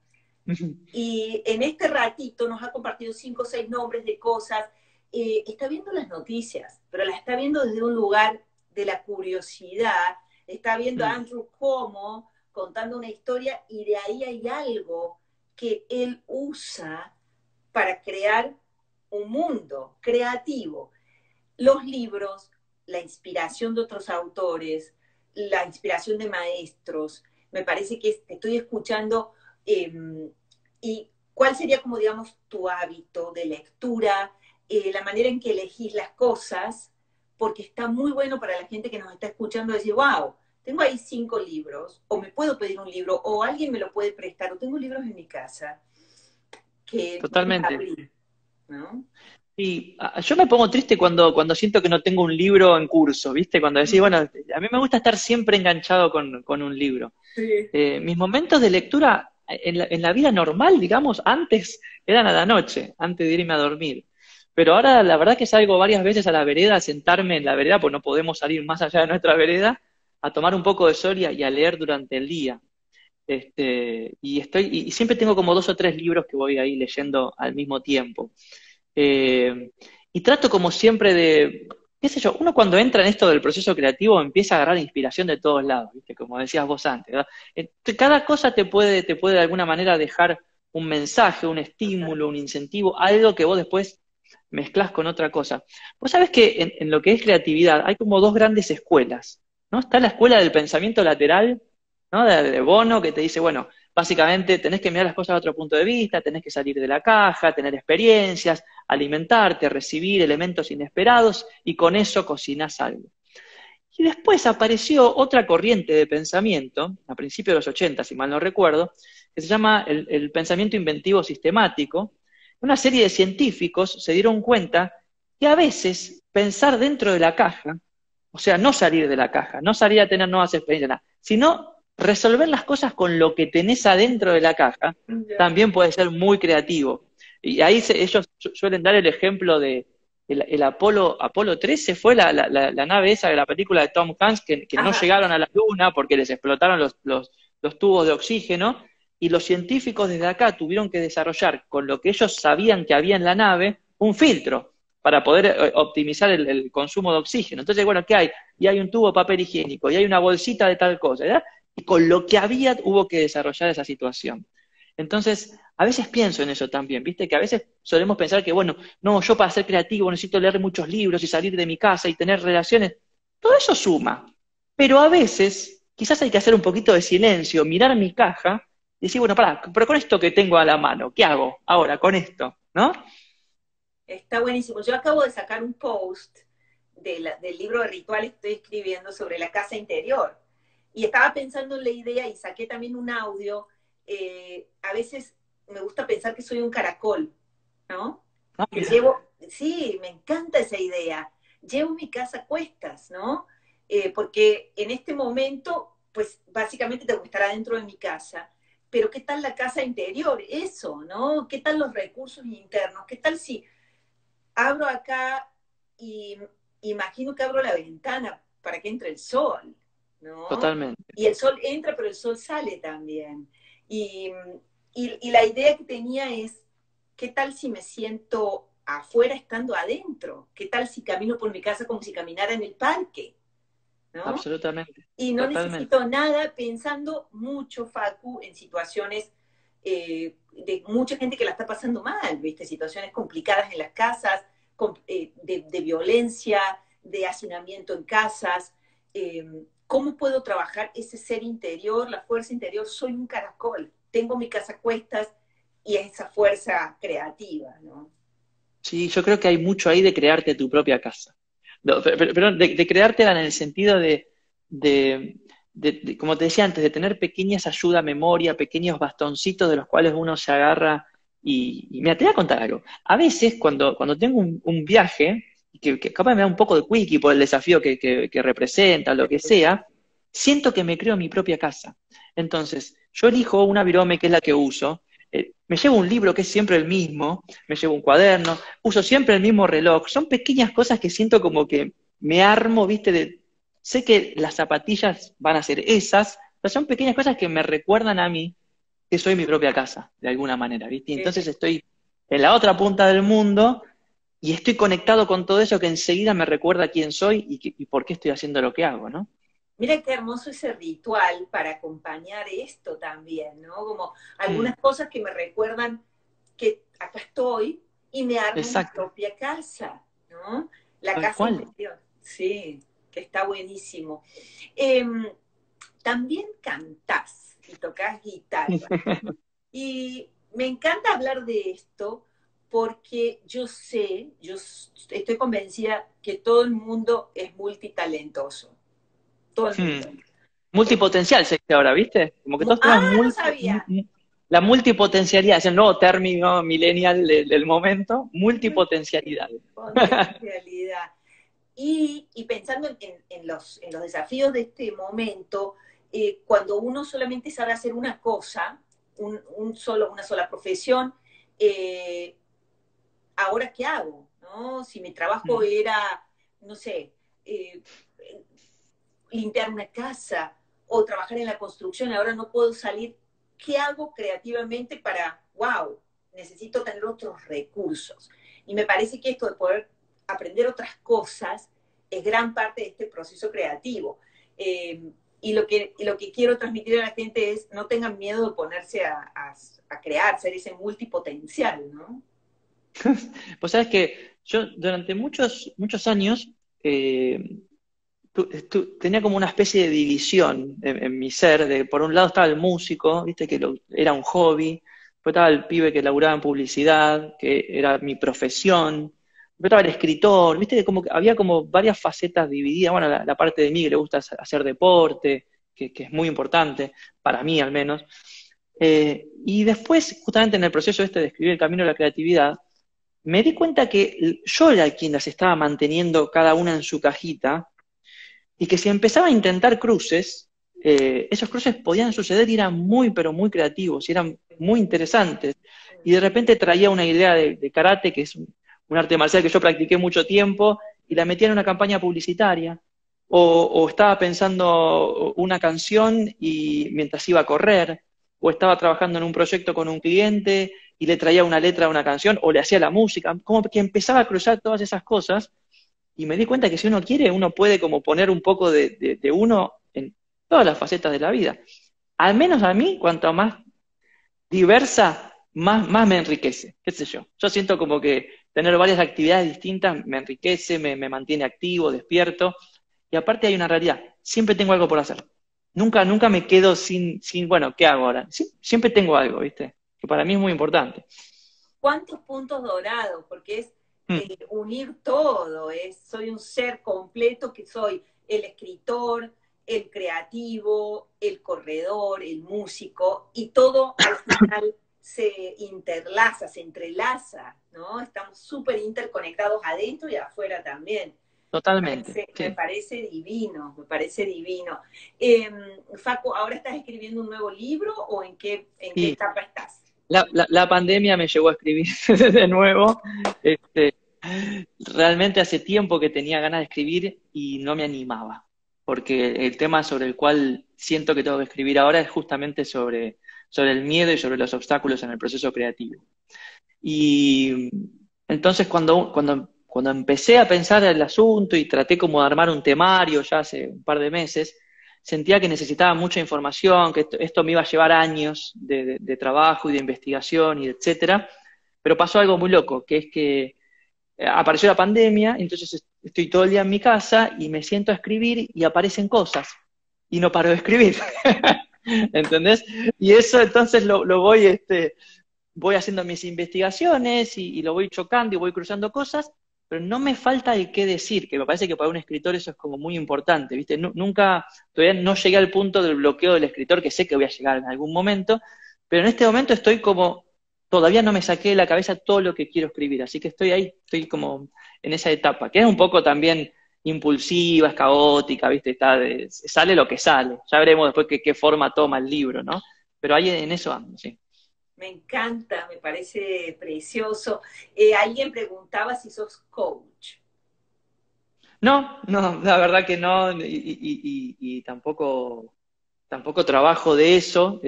y en este ratito nos ha compartido 5 o 6 nombres de cosas. Está viendo las noticias, pero las está viendo desde un lugar de la curiosidad. Está viendo a Andrew Cuomo contando una historia y de ahí hay algo que él usa para crear un mundo creativo. Los libros, la inspiración de otros autores, la inspiración de maestros, me parece que te estoy escuchando. ¿Y cuál sería, como digamos, tu hábito de lectura, la manera en que elegís las cosas? Porque está muy bueno para la gente que nos está escuchando decir, wow, tengo ahí 5 libros, o me puedo pedir un libro, o alguien me lo puede prestar, o tengo libros en mi casa que nunca Totalmente. abrí, ¿no? Y yo me pongo triste cuando siento que no tengo un libro en curso, ¿viste? Cuando decís, bueno, a mí me gusta estar siempre enganchado con un libro. Sí. Mis momentos de lectura en la vida normal, digamos, antes eran a la noche, antes de irme a dormir. Pero ahora la verdad que salgo varias veces a la vereda, a sentarme en la vereda, pues no podemos salir más allá de nuestra vereda, a tomar un poco de sol y a leer durante el día. Y siempre tengo como 2 o 3 libros que voy ahí leyendo al mismo tiempo. Y trato como siempre de, qué sé yo, uno cuando entra en esto del proceso creativo empieza a agarrar inspiración de todos lados, ¿viste? Como decías vos antes, ¿verdad? Cada cosa te puede de alguna manera dejar un mensaje, un estímulo, un incentivo, algo que vos después mezclás con otra cosa. Vos sabés que en lo que es creatividad hay como 2 grandes escuelas, ¿no? Está la escuela del pensamiento lateral, ¿no? De Bono, que te dice, bueno, básicamente tenés que mirar las cosas de otro punto de vista, tenés que salir de la caja, tener experiencias, alimentarte, recibir elementos inesperados y con eso cocinás algo. Y después apareció otra corriente de pensamiento, a principios de los 80, si mal no recuerdo, que se llama el pensamiento inventivo sistemático. Una serie de científicos se dieron cuenta que a veces pensar dentro de la caja, o sea, no salir de la caja, no salir a tener nuevas experiencias, nada, sino resolver las cosas con lo que tenés adentro de la caja, Ya. también puede ser muy creativo. Y ahí ellos suelen dar el ejemplo de el Apolo 13 fue la nave esa de la película de Tom Hanks que no Ajá. llegaron a la Luna porque les explotaron los tubos de oxígeno y los científicos desde acá tuvieron que desarrollar con lo que ellos sabían que había en la nave un filtro para poder optimizar el consumo de oxígeno. Entonces, bueno, ¿qué hay? Y hay un tubo de papel higiénico, y hay una bolsita de tal cosa, ¿verdad? Y con lo que había hubo que desarrollar esa situación. Entonces, a veces pienso en eso también, ¿viste? Que a veces solemos pensar que, bueno, no, yo para ser creativo necesito leer muchos libros y salir de mi casa y tener relaciones. Todo eso suma. Pero a veces, quizás hay que hacer un poquito de silencio, mirar mi caja y decir, bueno, pará, pero con esto que tengo a la mano, ¿qué hago ahora con esto? ¿No? Está buenísimo. Yo acabo de sacar un post del libro de rituales que estoy escribiendo sobre la casa interior. Y estaba pensando en la idea y saqué también un audio. A veces me gusta pensar que soy un caracol, ¿no? Que Mira. llevo, sí, me encanta esa idea. Llevo mi casa a cuestas, ¿no? porque en este momento, pues básicamente tengo que estar adentro de mi casa, pero ¿qué tal la casa interior? Eso, ¿no? ¿Qué tal los recursos internos? ¿Qué tal si abro acá y imagino que abro la ventana para que entre el sol, ¿no? Totalmente. Y el sol entra, pero el sol sale también. Y, y la idea que tenía es, ¿qué tal si me siento afuera estando adentro? ¿Qué tal si camino por mi casa como si caminara en el parque? ¿No? Absolutamente. Y no Totalmente. necesito nada, pensando mucho, Facu, en situaciones de mucha gente que la está pasando mal, ¿viste? Situaciones complicadas en las casas, de violencia, de hacinamiento en casas. Eh, ¿Cómo puedo trabajar ese ser interior, la fuerza interior? Soy un caracol, tengo mi casa a cuestas y esa fuerza creativa, ¿no? Sí, yo creo que hay mucho ahí de crearte tu propia casa. No, pero de creártela en el sentido de, como te decía antes, de tener pequeñas ayudas, memoria, pequeños bastoncitos de los cuales uno se agarra. Y mira, te voy a contar algo. A veces, cuando tengo un viaje, que capaz me da un poco de quickie por el desafío que representa, lo que sea, siento que me creo mi propia casa. Entonces, yo elijo una virome que es la que uso, me llevo un libro que es siempre el mismo, me llevo un cuaderno, uso siempre el mismo reloj. Son pequeñas cosas que siento como que me armo, ¿viste? Sé que las zapatillas van a ser esas, pero son pequeñas cosas que me recuerdan a mí que soy mi propia casa, de alguna manera, ¿viste? Y entonces estoy en la otra punta del mundo y estoy conectado con todo eso que enseguida me recuerda quién soy y por qué estoy haciendo lo que hago, ¿no? Mira qué hermoso ese ritual para acompañar esto también, ¿no? Como Mm, algunas cosas que me recuerdan que acá estoy y me armo mi exacto, propia casa, ¿no? La tal casa cual. interior, sí, que está buenísimo. Em, También cantás y tocas guitarra. Y me encanta hablar de esto porque yo sé, estoy convencida que todo el mundo es multitalentoso, todo el Hmm. mundo. Multipotencial se dice ahora, ¿viste? Como que todos tenemos No sabía. la multipotencialidad, es el nuevo término millennial del momento, multipotencialidad. Multipotencialidad. Y pensando en los desafíos de este momento, cuando uno solamente sabe hacer una cosa, una sola profesión, eh, ¿ahora qué hago? ¿No? Si mi trabajo Mm. era, no sé, eh, limpiar una casa o trabajar en la construcción, ahora no puedo salir, ¿qué hago creativamente para, wow, necesito tener otros recursos? Y me parece que esto de poder aprender otras cosas es gran parte de este proceso creativo. Y lo que quiero transmitir a la gente es no tengan miedo de ponerse a crear, ser ese multipotencial, ¿no? Pues sabes que yo durante muchos años eh, tenía como una especie de división en mi ser, de por un lado estaba el músico, viste que era un hobby, después estaba el pibe que laburaba en publicidad, que era mi profesión, después estaba el escritor, viste que como que había como varias facetas divididas, bueno, la parte de mí que le gusta hacer deporte, que es muy importante, para mí al menos. Y después, justamente en el proceso este de escribir El Camino de la Creatividad, me di cuenta que yo era quien las estaba manteniendo cada una en su cajita, y que si empezaba a intentar cruces, esos cruces podían suceder y eran muy, pero muy creativos, y eran muy interesantes. Y de repente traía una idea de karate, que es un arte marcial que yo practiqué mucho tiempo, y la metía en una campaña publicitaria. O estaba pensando una canción y mientras iba a correr, o estaba trabajando en un proyecto con un cliente y le traía una letra a una canción, o le hacía la música, como que empezaba a cruzar todas esas cosas y me di cuenta que si uno quiere, uno puede como poner un poco de uno en todas las facetas de la vida. Al menos a mí, cuanto más diversa, más me enriquece, qué sé yo. Yo siento como que tener varias actividades distintas me enriquece, me mantiene activo, despierto, y aparte hay una realidad, siempre tengo algo por hacer. Nunca me quedo bueno, ¿qué hago ahora? Siempre tengo algo, ¿viste? Que para mí es muy importante. ¿Cuántos puntos dorados? Porque es Mm, unir todo, soy un ser completo que soy el escritor, el creativo, el corredor, el músico, y todo al final se interlaza, se entrelaza, ¿no? Estamos súper interconectados adentro y afuera también. totalmente. Me Sí. parece divino, me parece divino. Facu, ¿ahora estás escribiendo un nuevo libro o en qué Y etapa estás? la pandemia me llevó a escribir de nuevo. Este, realmente hace tiempo que tenía ganas de escribir y no me animaba, porque el tema sobre el cual siento que tengo que escribir ahora es justamente sobre el miedo y sobre los obstáculos en el proceso creativo. Y entonces cuando empecé a pensar el asunto y traté como de armar un temario ya hace un par de meses, sentía que necesitaba mucha información, que esto me iba a llevar años de trabajo y de investigación y etcétera, pero pasó algo muy loco, que es que apareció la pandemia, entonces estoy todo el día en mi casa y me siento a escribir y aparecen cosas y no paro de escribir. ¿Entendés? Y eso entonces lo voy, voy haciendo mis investigaciones y lo voy chocando y voy cruzando cosas, pero no me falta el qué decir, que me parece que para un escritor eso es como muy importante, ¿viste? Nunca, todavía no llegué al punto del bloqueo del escritor, que sé que voy a llegar en algún momento, pero en este momento estoy como, todavía no me saqué de la cabeza todo lo que quiero escribir, así que estoy ahí, estoy como en esa etapa, que es un poco también impulsiva, es caótica, ¿viste? Sale lo que sale, ya veremos después qué forma toma el libro, ¿no? Pero ahí en eso ando, sí. Me encanta, me parece precioso. Alguien preguntaba si sos coach. No, no, la verdad que no, y tampoco trabajo de eso.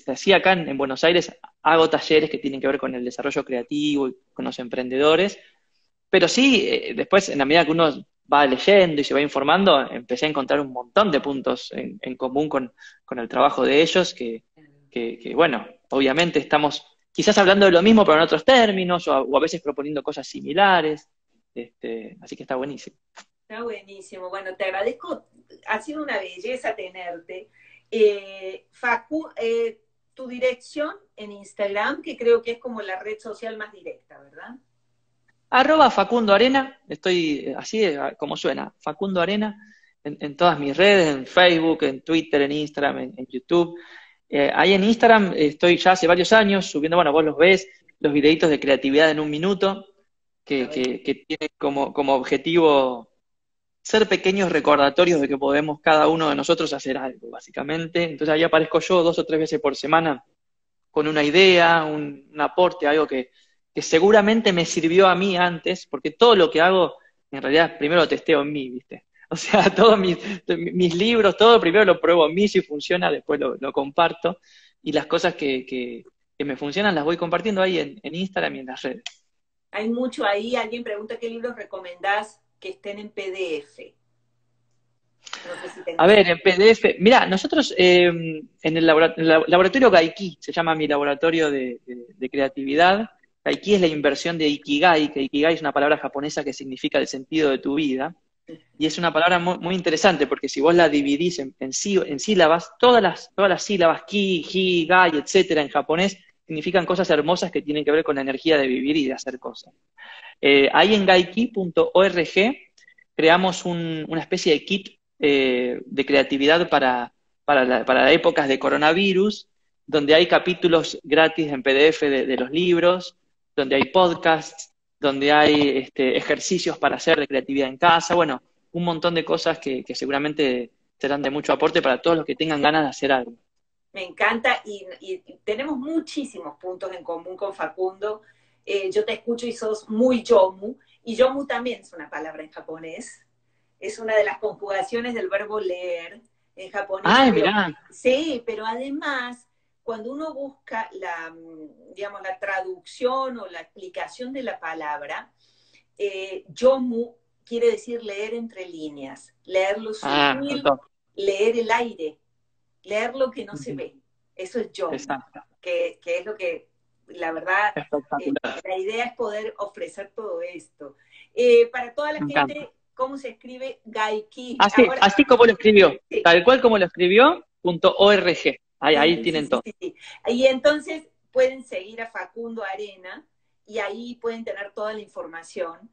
Así acá en Buenos Aires hago talleres que tienen que ver con el desarrollo creativo y con los emprendedores, pero sí, después, en la medida que uno va leyendo y se va informando, empecé a encontrar un montón de puntos en común con el trabajo de ellos, bueno, obviamente estamos quizás hablando de lo mismo, pero en otros términos, o a veces proponiendo cosas similares, así que está buenísimo. Está buenísimo. Bueno, te agradezco. Ha sido una belleza tenerte. Facu, tu dirección en Instagram, que creo que es como la red social más directa, ¿verdad? Facundo Arena, estoy así como suena, Facundo Arena, en todas mis redes, en Facebook, en Twitter, en Instagram, en YouTube. Ahí en Instagram estoy ya hace varios años subiendo, bueno, vos los ves, los videitos de creatividad en un minuto, que tiene como objetivo ser pequeños recordatorios de que podemos cada uno de nosotros hacer algo, básicamente. Entonces ahí aparezco yo 2 o 3 veces por semana con una idea, un aporte, algo que seguramente me sirvió a mí antes, porque todo lo que hago, en realidad, primero lo testeo en mí, ¿viste? O sea, todos mis libros, todo primero lo pruebo en mí, si funciona, después lo comparto, y las cosas que me funcionan las voy compartiendo ahí en Instagram y en las redes. Hay mucho ahí. Alguien pregunta qué libros recomendás que estén en PDF. No sé si A tenés. ver, en PDF, mira, nosotros en el laboratorio Gaiki, se llama mi laboratorio de creatividad. Gaiki es la inversión de Ikigai, que Ikigai es una palabra japonesa que significa el sentido de tu vida, y es una palabra muy interesante porque si vos la dividís en sílabas, todas las sílabas, ki, hi, gai, etcétera, en japonés, significan cosas hermosas que tienen que ver con la energía de vivir y de hacer cosas. Ahí en gaiki.org creamos una especie de kit de creatividad para épocas de coronavirus, donde hay capítulos gratis en PDF de los libros, donde hay podcasts, donde hay ejercicios para hacer de creatividad en casa, bueno, un montón de cosas que seguramente serán de mucho aporte para todos los que tengan ganas de hacer algo. Me encanta y tenemos muchísimos puntos en común con Facundo. Yo te escucho y sos muy yomu, y yomu también es una palabra en japonés. Es una de las conjugaciones del verbo leer en japonés, Ay, pero mirá. sí, pero además, cuando uno busca digamos, la traducción o la explicación de la palabra, yomu quiere decir leer entre líneas, leer lo Ah, sutil, top. leer el aire, leer lo que no se ve. Eso es yomu, Exacto. que es lo que, la verdad, Espectacular. la idea es poder ofrecer todo esto. Para toda la Me encanta. gente, ¿cómo se escribe Gaiki? Así, Ahora, así como lo escribió, sí, tal cual como lo escribió, .org. Ahí sí, sí, tienen sí, todo. sí, sí. Y entonces pueden seguir a Facundo Arena y ahí pueden tener toda la información.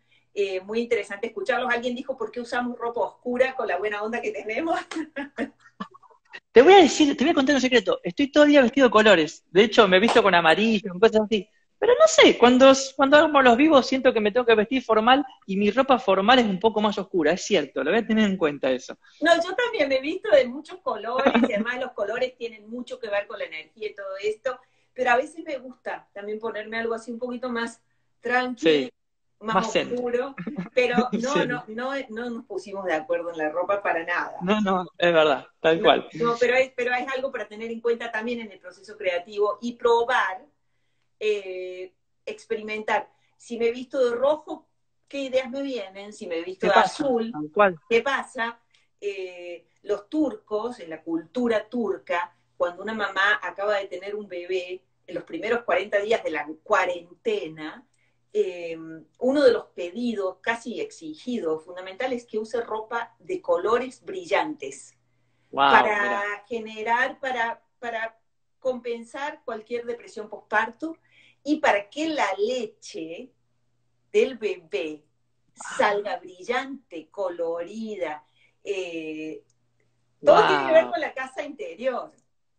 Muy interesante escucharlos. Alguien dijo, ¿por qué usamos ropa oscura con la buena onda que tenemos? Te voy a contar un secreto. Estoy todo el día vestido de colores. De hecho, me he visto con amarillo, con cosas así. Pero no sé, cuando hago los vivos siento que me tengo que vestir formal y mi ropa formal es un poco más oscura, es cierto, lo voy a tener en cuenta eso. No, yo también me he visto de muchos colores, y además los colores tienen mucho que ver con la energía y todo esto, pero a veces me gusta también ponerme algo así un poquito más tranquilo, Sí, más más zen. oscuro, pero Sí. no nos pusimos de acuerdo en la ropa para nada. No, no, es verdad, tal No, cual. no, pero es algo para tener en cuenta también en el proceso creativo y probar, eh, experimentar. Si me he visto de rojo, ¿qué ideas me vienen? Si me he visto ¿Qué de pasa? azul, Tal cual. ¿qué pasa? Los turcos, en la cultura turca, cuando una mamá acaba de tener un bebé, en los primeros 40 días de la cuarentena, uno de los pedidos casi exigidos, fundamentales, es que use ropa de colores brillantes Wow, para mira. generar, para compensar cualquier depresión postparto y para que la leche del bebé salga brillante, colorida. Eh, Todo tiene que ver Wow. con la casa interior.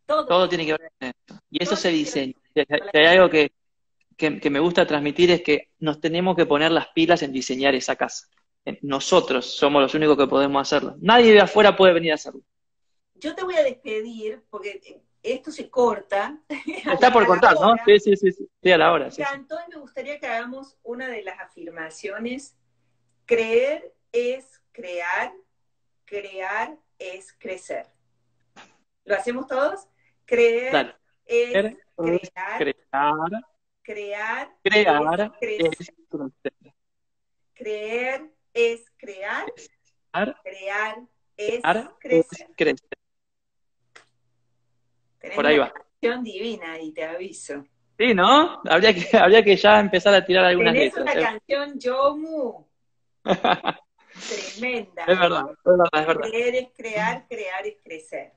Todo Todo tiene tiene que que ver ver. con eso. Y eso Todo se tiene que ver diseña. Si con la hay casa algo interior. que me gusta transmitir es que nos tenemos que poner las pilas en diseñar esa casa. Nosotros somos los únicos que podemos hacerlo. Nadie de afuera puede venir a hacerlo. Yo te voy a despedir porque esto se corta Está por a la cortar, ¿no? hora. Sí, sí, sí, sí. Sí, a la hora, Me sí, sí. encantó y me gustaría que hagamos una de las afirmaciones. Creer es crear, crear es crecer. ¿Lo hacemos todos? Creer Dale. es Creer es crear, crear, crear es crear crecer. es crecer. Creer es crear, Crear, crear es crear es crecer. crecer. Tenés Por ahí una va. canción divina y te aviso. Sí, ¿no? Habría que ya empezar a tirar algunas Tenés letras. una canción, Yomu, tremenda. Es verdad, es verdad, es verdad. Creer es crear, crear es crecer.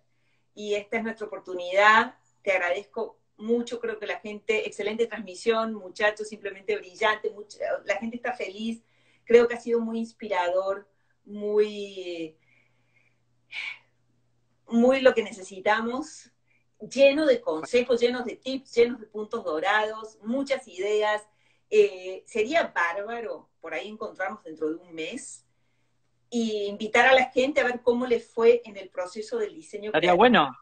Y esta es nuestra oportunidad. Te agradezco mucho, creo que la gente, excelente transmisión, muchachos, simplemente brillante, la gente está feliz. Creo que ha sido muy inspirador, muy, muy lo que necesitamos, lleno de consejos, llenos de tips, llenos de puntos dorados, muchas ideas. Sería bárbaro por ahí encontrarnos dentro de un mes y invitar a la gente a ver cómo les fue en el proceso del diseño ¿Estaría creativo. bueno?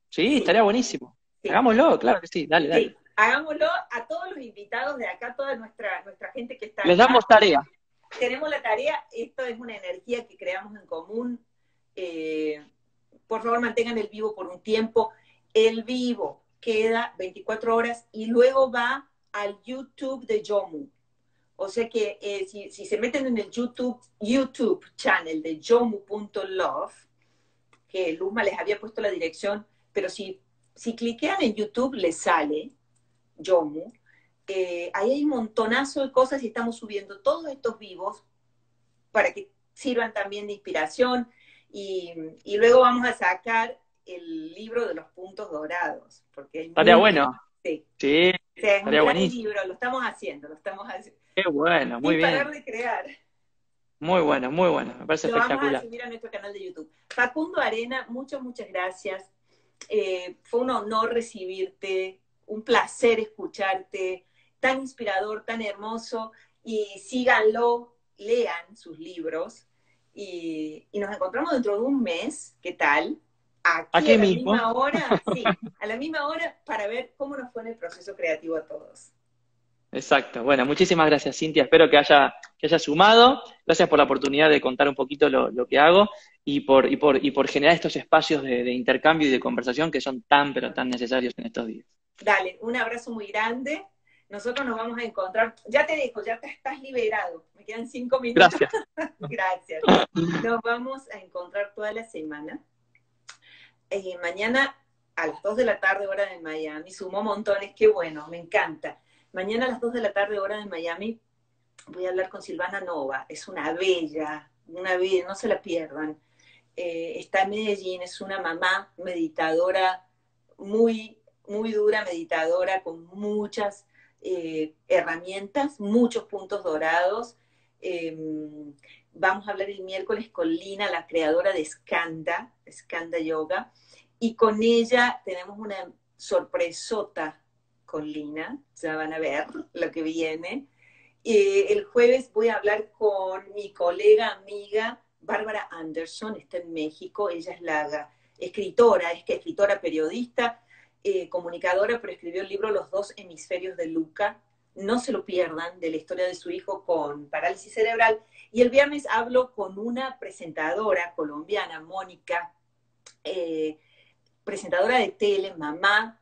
Sí, Sí, estaría buenísimo. sí, Hagámoslo, claro que sí, dale, dale. sí. Hagámoslo a todos los invitados de acá, toda nuestra gente que está Les acá. damos tarea. Tenemos la tarea, esto es una energía que creamos en común. Eh, por favor, mantengan el vivo por un tiempo. El vivo queda 24 horas y luego va al YouTube de Yomu. O sea que si se meten en el YouTube channel de yomu.love, que Luzma les había puesto la dirección, pero si cliquean en YouTube les sale Yomu. Ahí hay un montonazo de cosas y estamos subiendo todos estos vivos para que sirvan también de inspiración y luego vamos a sacar el libro de los puntos dorados, porque hay Estaría muy, bueno. sí, Sí, o sea, es un estaría gran buenísimo. libro, lo estamos haciendo, Qué bueno, muy sin parar bien. de crear. Muy bueno, muy bueno. Me parece Lo vamos a espectacular. subir a nuestro canal de YouTube. Facundo Arena, muchas gracias. Fue un honor recibirte, un placer escucharte, tan inspirador, tan hermoso, y síganlo, lean sus libros, y nos encontramos dentro de un mes, ¿qué tal? Aquí a Aquí la mismo. misma hora, sí, a la misma hora para ver cómo nos fue en el proceso creativo a todos. Exacto. Bueno, muchísimas gracias, Cintia. Espero que haya sumado. Gracias por la oportunidad de contar un poquito lo que hago y por generar estos espacios de intercambio y de conversación que son tan, pero tan necesarios en estos días. Dale, un abrazo muy grande. Nosotros nos vamos a encontrar. Ya te dejo, ya te estás liberado. Me quedan 5 minutos. Gracias. Gracias. Nos vamos a encontrar toda la semana. Mañana a las 2 de la tarde, hora de Miami. Sumó montones, qué bueno, me encanta. Mañana a las 2 de la tarde, hora de Miami, voy a hablar con Silvana Nova. Es una bella, no se la pierdan. Está en Medellín, es una mamá meditadora muy dura, meditadora, con muchas herramientas, muchos puntos dorados. Vamos a hablar el miércoles con Lina, la creadora de Skanda Yoga, y con ella tenemos una sorpresota con Lina, ya van a ver lo que viene. El jueves voy a hablar con mi colega, amiga, Bárbara Anderson, está en México, ella es la escritora, es que escritora, periodista, comunicadora, pero escribió el libro Los dos hemisferios de Luca. No se lo pierdan, de la historia de su hijo con parálisis cerebral. Y el viernes hablo con una presentadora colombiana, Mónica, presentadora de tele, mamá,